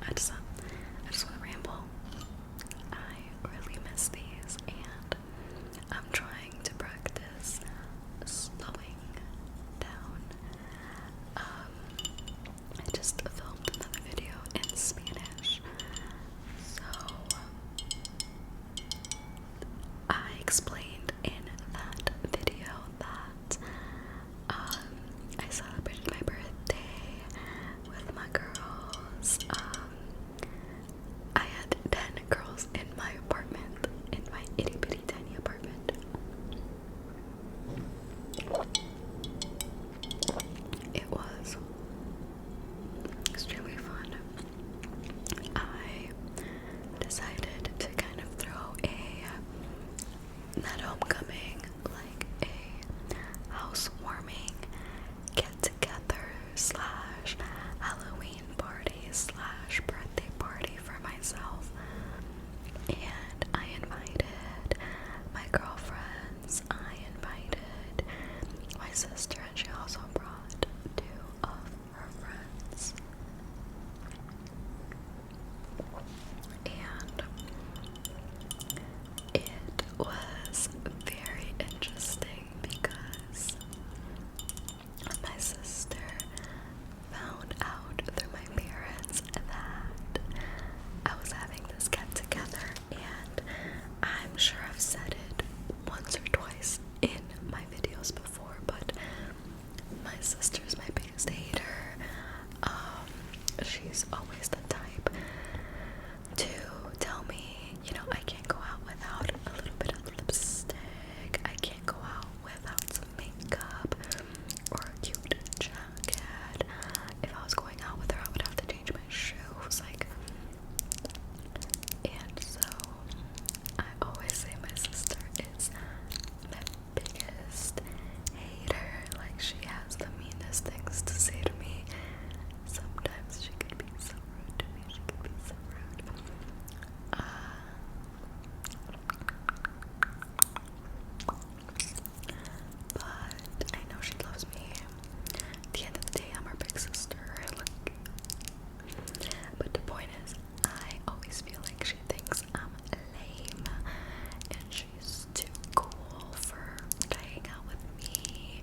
I just want to ramble. I really miss these, and I'm trying to practice slowing down. I just filmed another video in Spanish, so I explained in that video that I celebrated my birthday with my girls. I had 10 girls in my apartment, in my itty bitty tiny apartment. It was extremely fun. I decided to kind of throw not homecoming, like a housewarming get together slash Halloween party slash birthday party for myself. And I invited my girlfriends, I invited my sister, and she also brought 2 of her friends. And it was very interesting because my sister found out through my parents that I was having this get together, and I'm sure I've said it once or twice in my videos before, but my sister's my biggest hater. She's always the type to tell me, I can't go out without a little bit of lipstick, I can't go out without some makeup or a cute jacket. If I was going out with her, I would have to change my shoes, and so I always say my sister is my biggest hater. Like, she has the meanest things to say to me. Sometimes she could be so rude to me. She could be so rude. But I know she loves me. At the end of the day, I'm her big sister. But the point is, I always feel like she thinks I'm lame, and she's too cool for to hang out with me.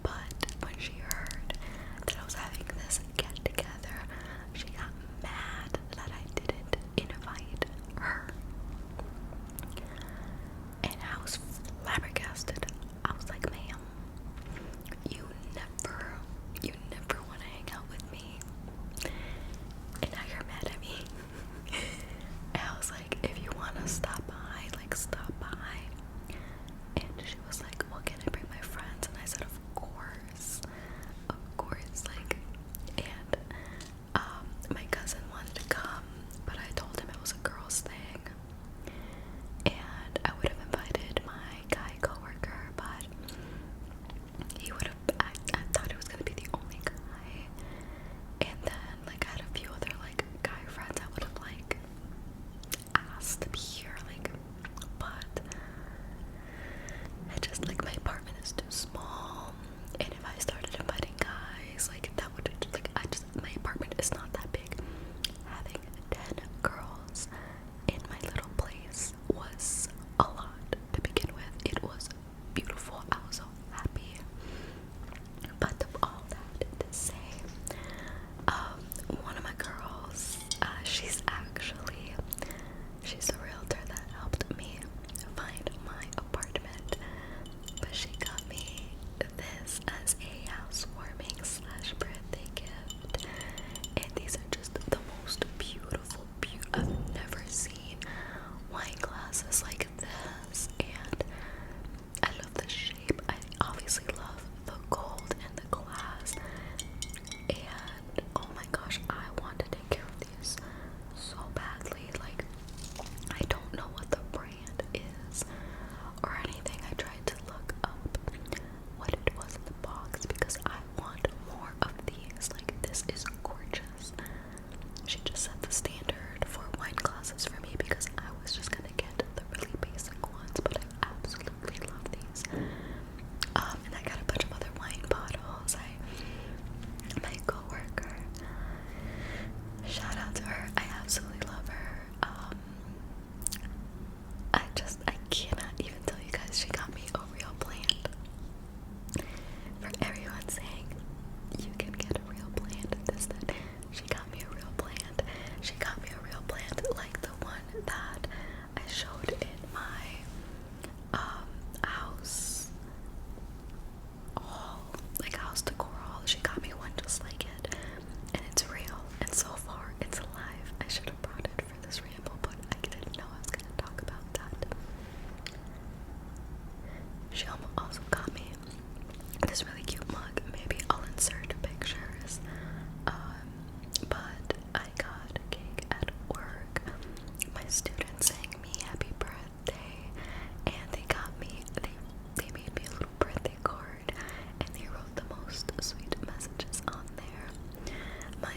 But when she heard that I was having this get together, she got mad that I didn't invite her. And I was flabbergasted. I was like, ma'am, you never want to hang out with me, and now you're mad at me. And I was like, if you want to stop by, like, stop by. And she was like, well, can I bring my friends? And I said, of course, like, and my cousin wanted to come, but I told him it was a girl's thing, and I would have invited my guy coworker, but he would have, I thought it was gonna be the only guy, and then, like, I had a few other, like, guy friends I would have, like, asked to be here, like, but I just, like, my apartment is too small, and if I started inviting guys, like, that would, like, my apartment is not that big. Having 10 girls in my little place was a lot to begin with. It was beautiful. I was so happy. But all that to say, one of my girls, she's a realtor that helped me find my apartment, but she got me this as a housewarming slash birthday gift, and these are just the most beautiful, I've never seen wine glasses like this, and I love the shape. I obviously love the gold and the glass, and oh my gosh, I want to take care of these so badly. Like, I don't know what the brand is or anything. I tried to look up what it was in the box because I want more of these. Like, this is gorgeous. She just set the standard for wine glasses for me because I was just gonna get the really basic ones, but I absolutely love these. And I got a bunch of other wine bottles. My coworker, and it's real, and so far it's alive. I should have brought it for this ramble, but I didn't know I was gonna talk about that. She also got me this really cute mug. Maybe I'll insert pictures. But I got a cake at work. My students sang me happy birthday, and they made me a little birthday card, and they wrote the most sweet messages on there. My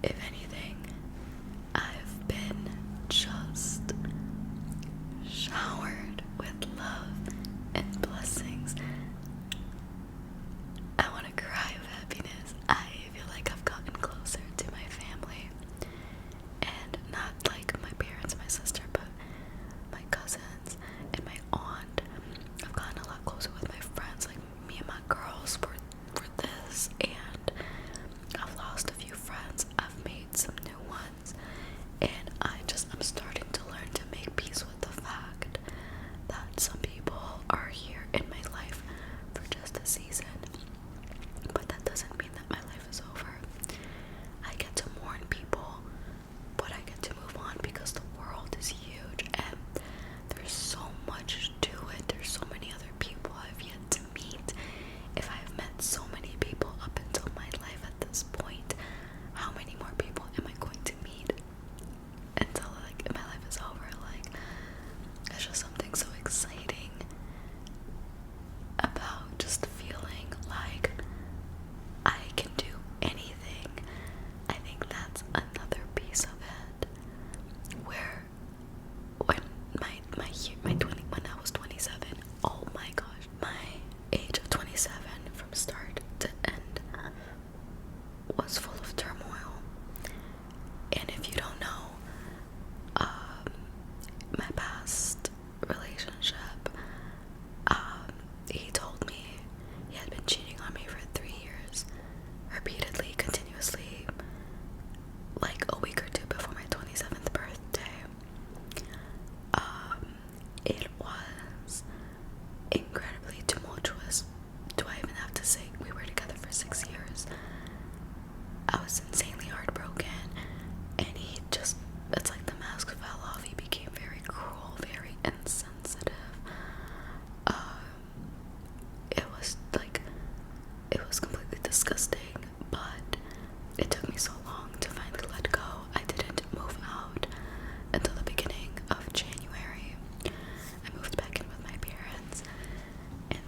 If anything, I've been just showered with love and blessings. I want to cry of happiness. I feel like I've gotten closer to my family. And not like my parents, my sister, but my cousins and my aunt. I've gotten a lot closer with my friends, like me and my girls for this. And I've lost a few friends. I've made some new ones. And I'm starting to learn to make peace with the fact that some people are here in my life for just a season. But that doesn't mean that my life is over. I get to mourn people, but I get to move on because the world is huge and there's so much to it. There's so many other people I've yet to meet. If I've met so many people up until my life at this point, how many more people am I going to meet until like my life is over? Like, it's just something so exciting about just feeling like I can do anything. I think that's another piece of it. Where when when I was 27, oh my gosh, my age of 27 from start to end was full of turmoil. And if you don't know, my past relationship, he told me he had been cheating on me for 3 years, repeatedly, continuously, like a week or two before my 27th birthday. It was incredibly tumultuous. Do I even have to say we were together for 6 years? I was insanely heartbroken, and it's like the mask fell off. He became very cruel, very insensitive. It was completely disgusting, but it took me so long to finally let go. I didn't move out until the beginning of January. I moved back in with my parents, and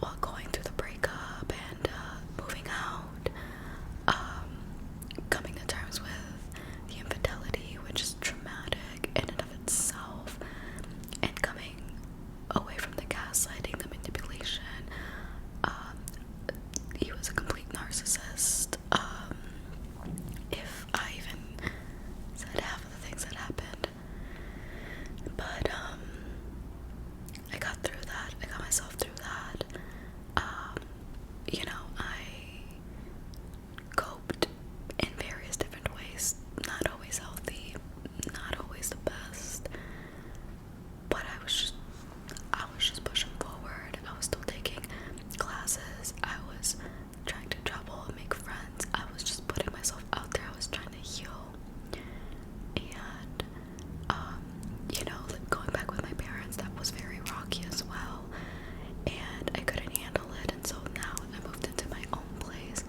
while going through the breakup and moving out, coming to terms with the infidelity, which is traumatic in and of itself, and coming away from the gaslighting, the manipulation. He was a complete narcissist. If I even said half of the things that happened. But I got through that. I got myself through that. I coped in various different ways. Not always healthy, not always the best. But I was just pushing forward. I was still taking classes. I was trying to travel and make friends. I was just putting myself out there. I was trying to heal. And like going back with my parents, that was very rocky as well. And I couldn't handle it, and so now I moved into my own place.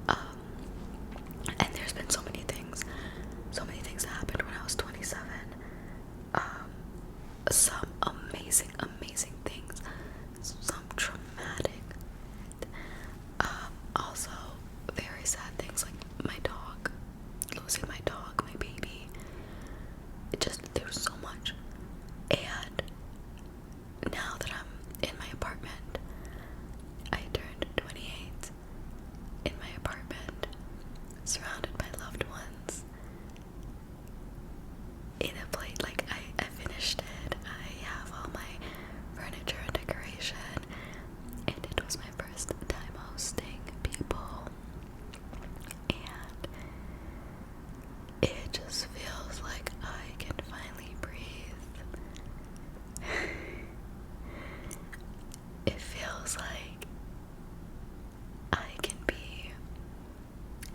And there's been so many things that happened when I was 27. Some amazing things, some traumatic, also very sad things, like my dog, losing my dog, my baby. There was so much. And now that I'm in my apartment, I turned 28 in my apartment, surrounded by loved ones, in a place, like I finished it. I have all my furniture and decoration, and it was my first time hosting people, and it just feels like I can finally breathe. It feels like I can be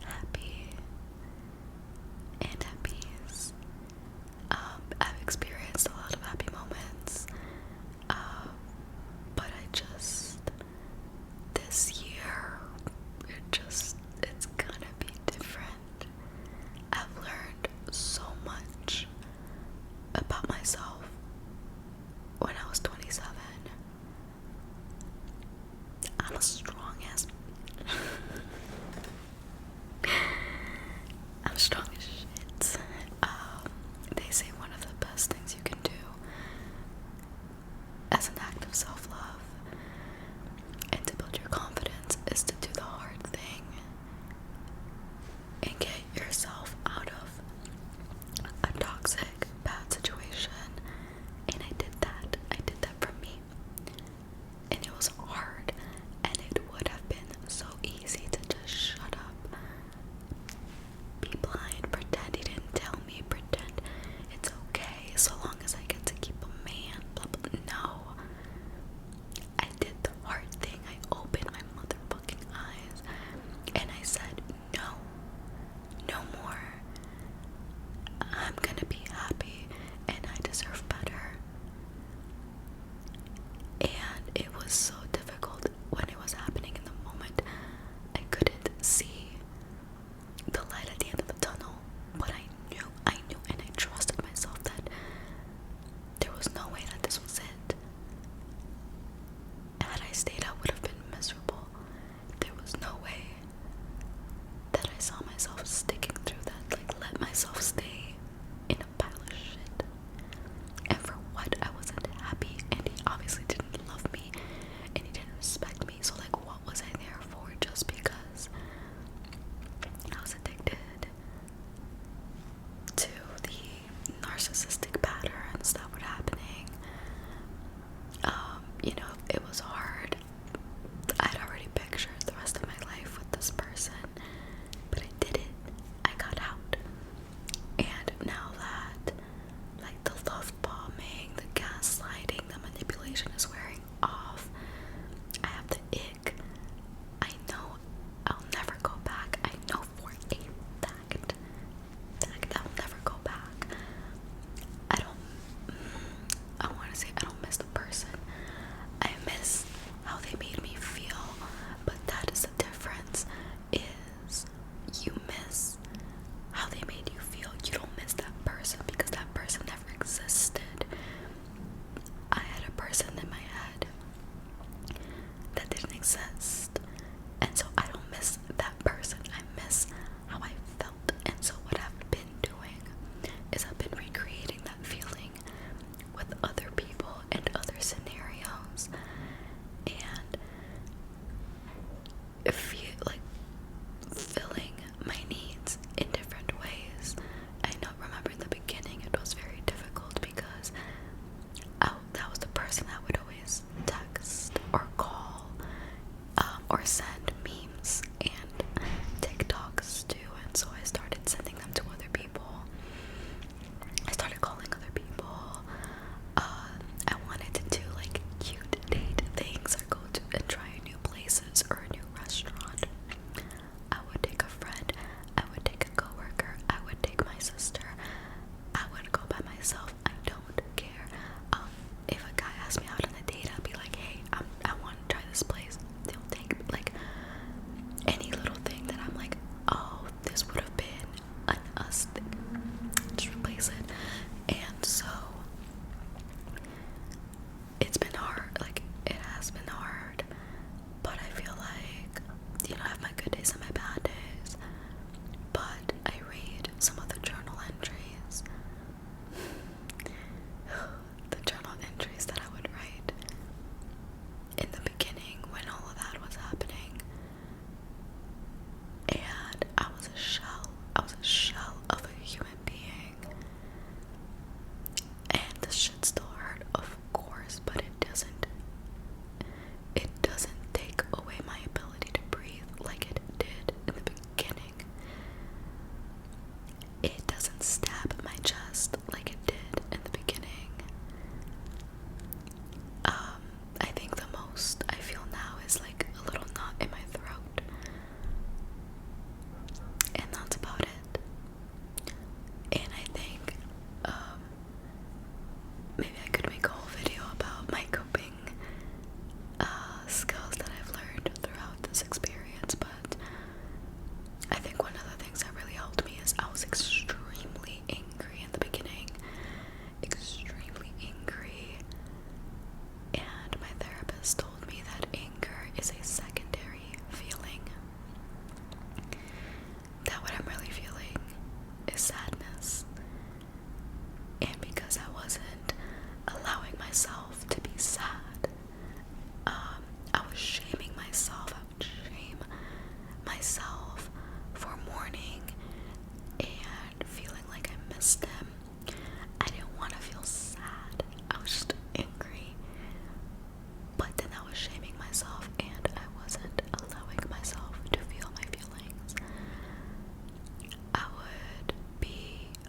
happy and get yourself out of a toxic, bad situation. And I did that. I did that for me. And it was hard. And it would have been so easy to just shut up, be blind, pretend he didn't tell me, pretend it's okay so long as I get to keep a man, blah blah. No. I did the hard thing. I opened my motherfucking eyes and I said, no, no more. I'm gonna be happy and I deserve better. And it was so difficult when it was happening in the moment. I couldn't see the light at the end of the tunnel, but I knew, and I trusted myself that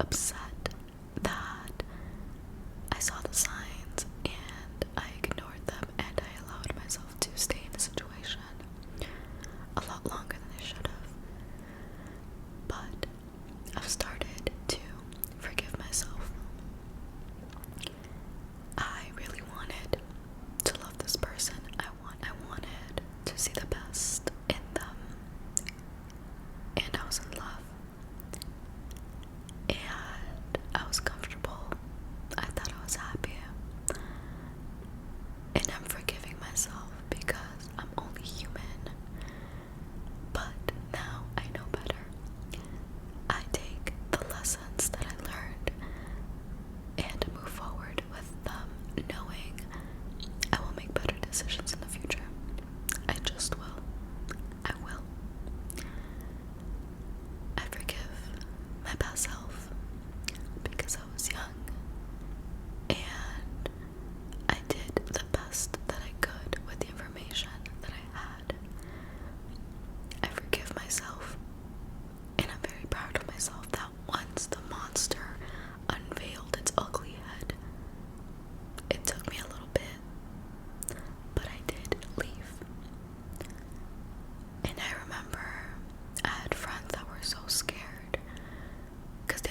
upset that I saw the signs and I ignored them, and I allowed myself to stay in a situation a lot longer than I should have. But I've started to forgive myself. I really wanted to love this person. I wanted to see the best in them, and I was in love, and I was comfortable. I thought I was happy, and I'm forgiving myself because I'm only human. But now I know better. I take the lessons that I learned and move forward with them, knowing I will make better decisions in the future. I just will. I will. I forgive my past self because I was young and I did the best that I could with the information that I had. I forgive myself, and I'm very proud of myself that once the monster unveiled its ugly head, it took me a little bit, but I did leave. And I remember I had friends that were so scared because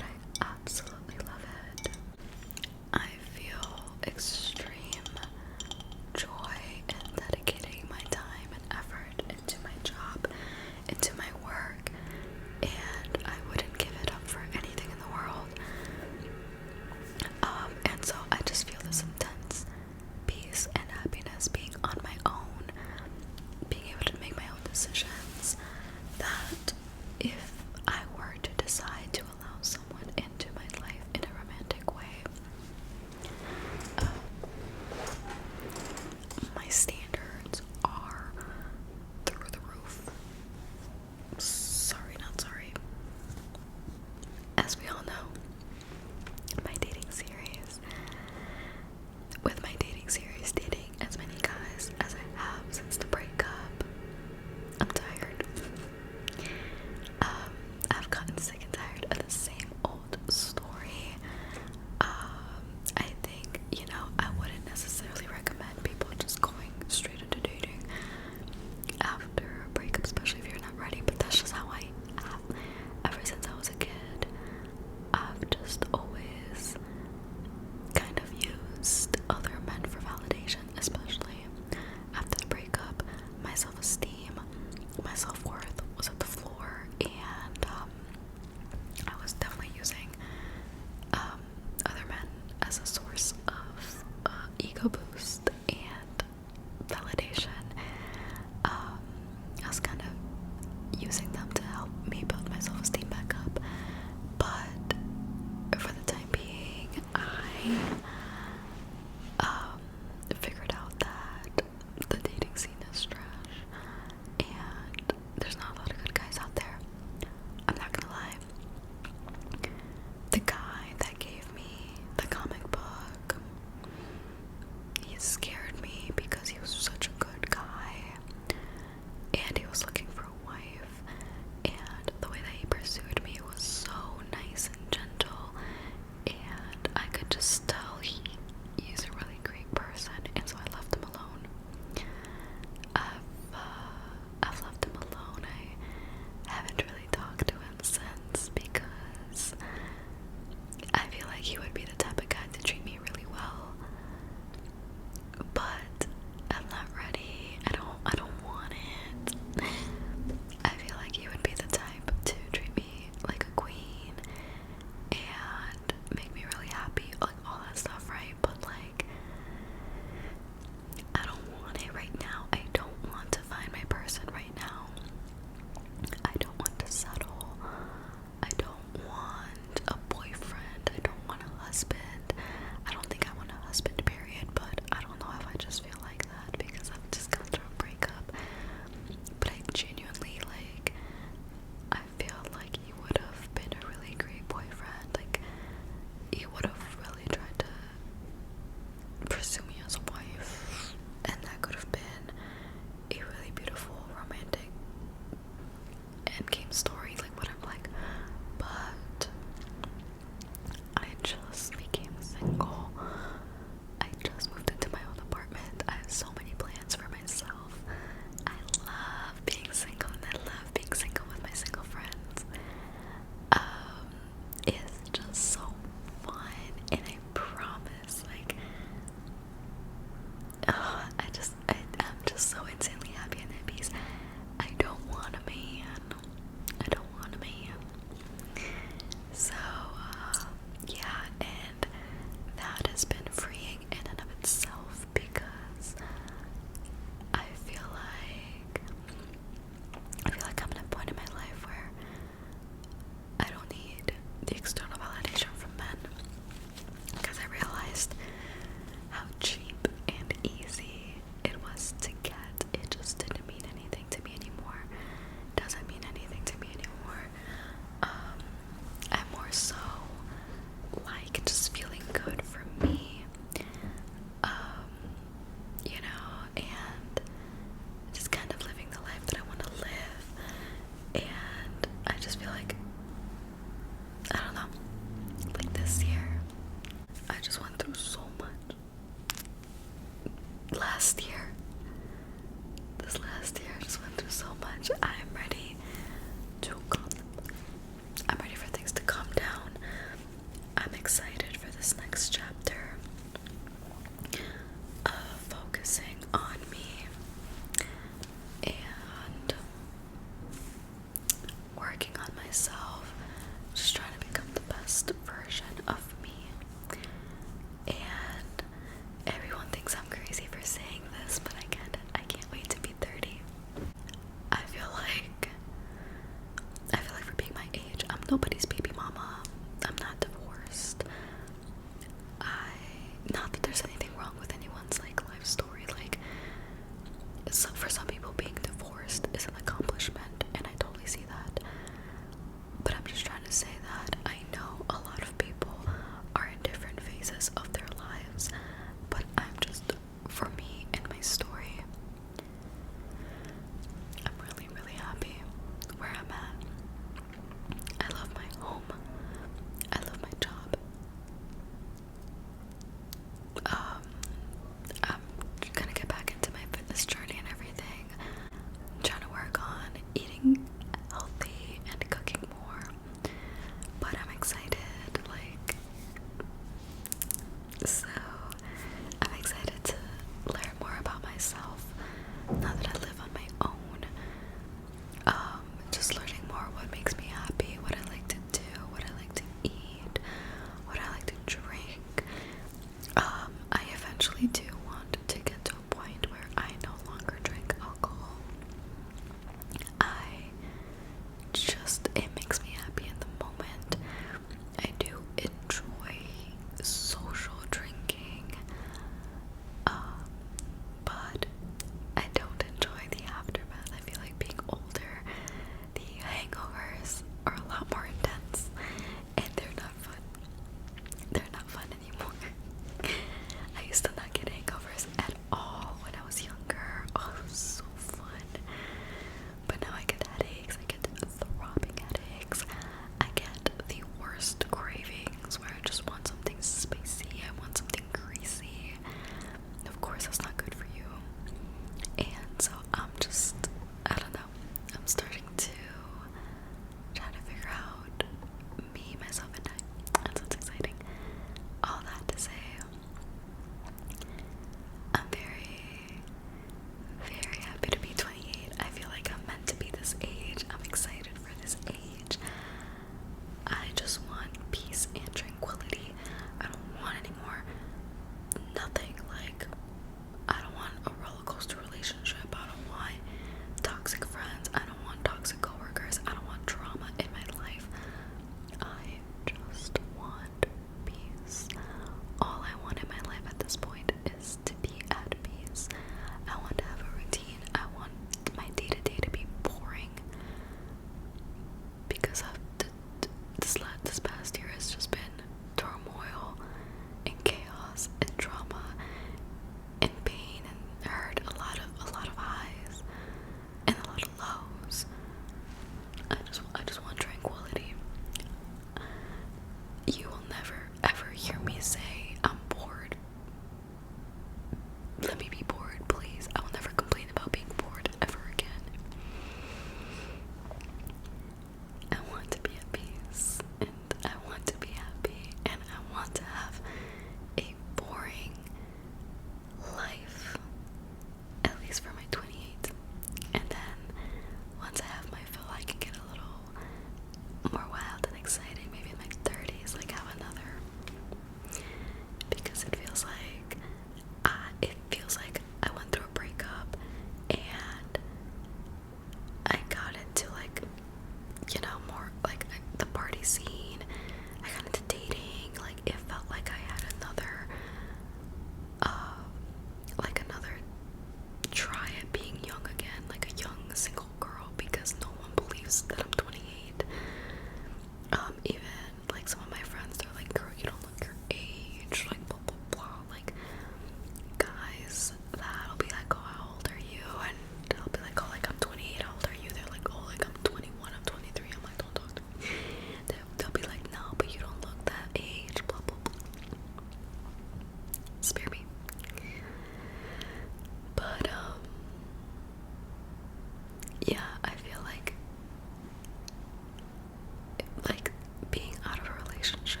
relationship.